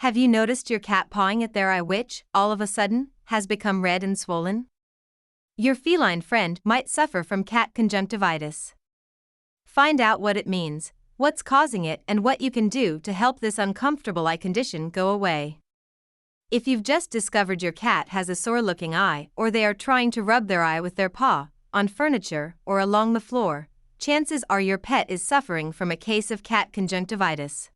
Have you noticed your cat pawing at their eye, which, all of a sudden, has become red and swollen? Your feline friend might suffer from cat conjunctivitis. Find out what it means, what's causing it, and what you can do to help this uncomfortable eye condition go away. If you've just discovered your cat has a sore-looking eye, or they are trying to rub their eye with their paw, on furniture, or along the floor, chances are your pet is suffering from a case of cat conjunctivitis.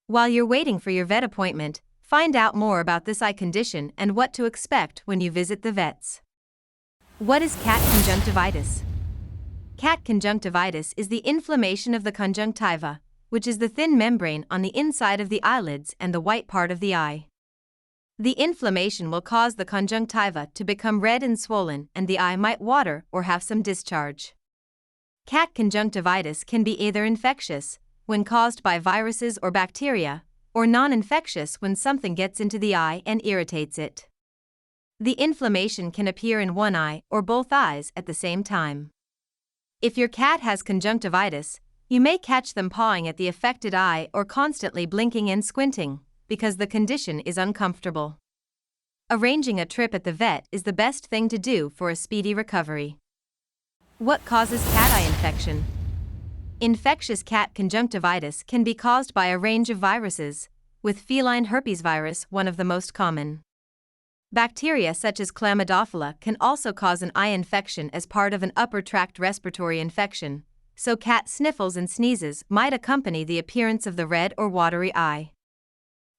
While you're waiting for your vet appointment, find out more about this eye condition and what to expect when you visit the vets. What is cat conjunctivitis? Cat conjunctivitis is the inflammation of the conjunctiva, which is the thin membrane on the inside of the eyelids and the white part of the eye. The inflammation will cause the conjunctiva to become red and swollen, and the eye might water or have some discharge. Cat conjunctivitis can be either infectious, when caused by viruses or bacteria, or non-infectious when something gets into the eye and irritates it. The inflammation can appear in one eye or both eyes at the same time. If your cat has conjunctivitis, you may catch them pawing at the affected eye or constantly blinking and squinting, because the condition is uncomfortable. Arranging a trip at the vet is the best thing to do for a speedy recovery. What causes cat eye infection? Infectious cat conjunctivitis can be caused by a range of viruses, with feline herpes virus one of the most common. Bacteria such as Chlamydophila can also cause an eye infection as part of an upper tract respiratory infection, so cat sniffles and sneezes might accompany the appearance of the red or watery eye.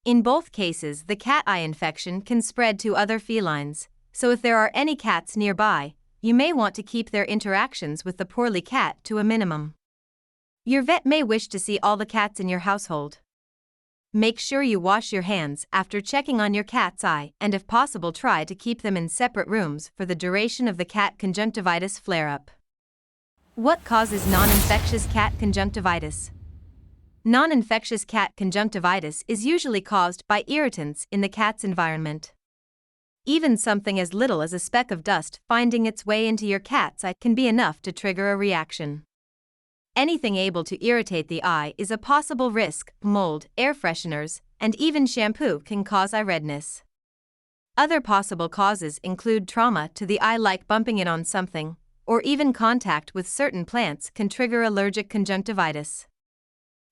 In both cases, the cat eye infection can spread to other felines, so if there are any cats nearby, you may want to keep their interactions with the poorly cat to a minimum. Your vet may wish to see all the cats in your household. Make sure you wash your hands after checking on your cat's eye, and if possible try to keep them in separate rooms for the duration of the cat conjunctivitis flare-up. What causes non-infectious cat conjunctivitis? Non-infectious cat conjunctivitis is usually caused by irritants in the cat's environment. Even something as little as a speck of dust finding its way into your cat's eye can be enough to trigger a reaction. Anything able to irritate the eye is a possible risk. Mold, air fresheners, and even shampoo can cause eye redness. Other possible causes include trauma to the eye, like bumping it on something, or even contact with certain plants can trigger allergic conjunctivitis.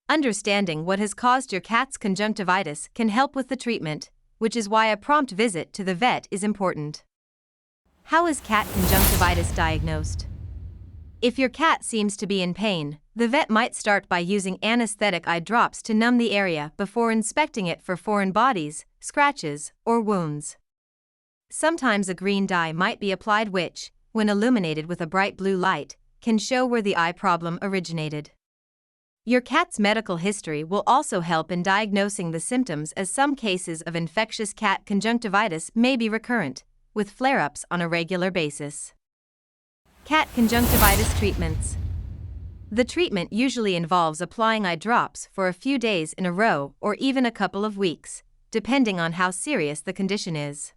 Understanding what has caused your cat's conjunctivitis can help with the treatment, which is why a prompt visit to the vet is important. How is cat conjunctivitis diagnosed? If your cat seems to be in pain, the vet might start by using anesthetic eye drops to numb the area before inspecting it for foreign bodies, scratches, or wounds. Sometimes a green dye might be applied which, when illuminated with a bright blue light, can show where the eye problem originated. Your cat's medical history will also help in diagnosing the symptoms, as some cases of infectious cat conjunctivitis may be recurrent, with flare-ups on a regular basis. Cat conjunctivitis treatments. The treatment usually involves applying eye drops for a few days in a row or even a couple of weeks, depending on how serious the condition is.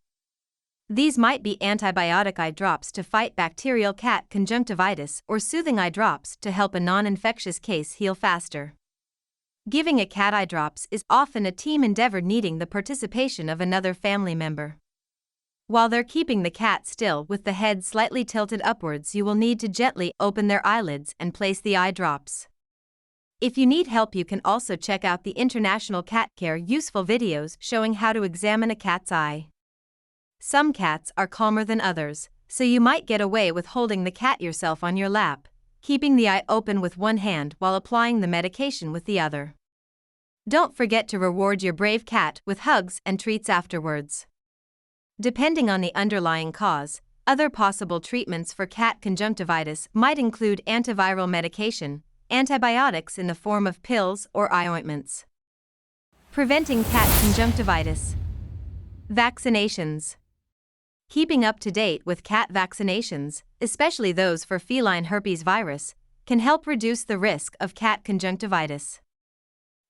These might be antibiotic eye drops to fight bacterial cat conjunctivitis or soothing eye drops to help a non-infectious case heal faster. Giving a cat eye drops is often a team endeavor needing the participation of another family member. While they're keeping the cat still with the head slightly tilted upwards, you will need to gently open their eyelids and place the eye drops. If you need help, you can also check out the International Cat Care useful videos showing how to examine a cat's eye. Some cats are calmer than others, so you might get away with holding the cat yourself on your lap, keeping the eye open with one hand while applying the medication with the other. Don't forget to reward your brave cat with hugs and treats afterwards. Depending on the underlying cause, other possible treatments for cat conjunctivitis might include antiviral medication, antibiotics in the form of pills or eye ointments. Preventing cat conjunctivitis. Vaccinations. Keeping up to date with cat vaccinations, especially those for feline herpes virus, can help reduce the risk of cat conjunctivitis.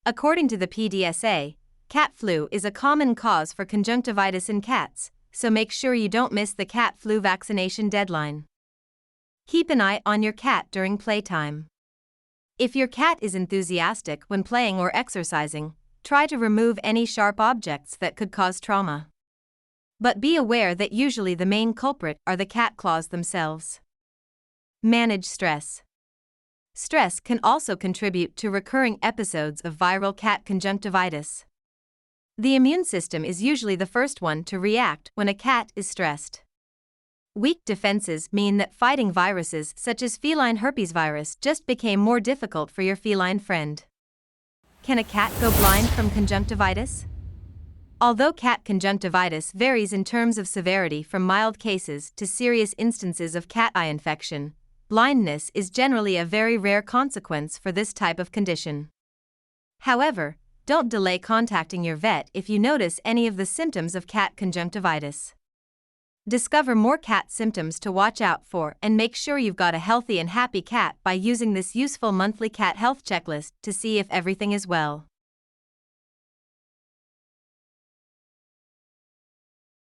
According to the PDSA, cat flu is a common cause for conjunctivitis in cats, so make sure you don't miss the cat flu vaccination deadline. Keep an eye on your cat during playtime. If your cat is enthusiastic when playing or exercising, Try to remove any sharp objects that could cause trauma. But be aware that usually the main culprit are the cat claws themselves. Manage stress. Stress can also contribute to recurring episodes of viral cat conjunctivitis. The immune system is usually the first one to react when a cat is stressed. Weak defenses mean that fighting viruses such as feline herpes virus just became more difficult for your feline friend. Can a cat go blind from conjunctivitis? Although cat conjunctivitis varies in terms of severity from mild cases to serious instances of cat eye infection, blindness is generally a very rare consequence for this type of condition. However, don't delay contacting your vet if you notice any of the symptoms of cat conjunctivitis. Discover more cat symptoms to watch out for and make sure you've got a healthy and happy cat by using this useful monthly cat health checklist to see if everything is well.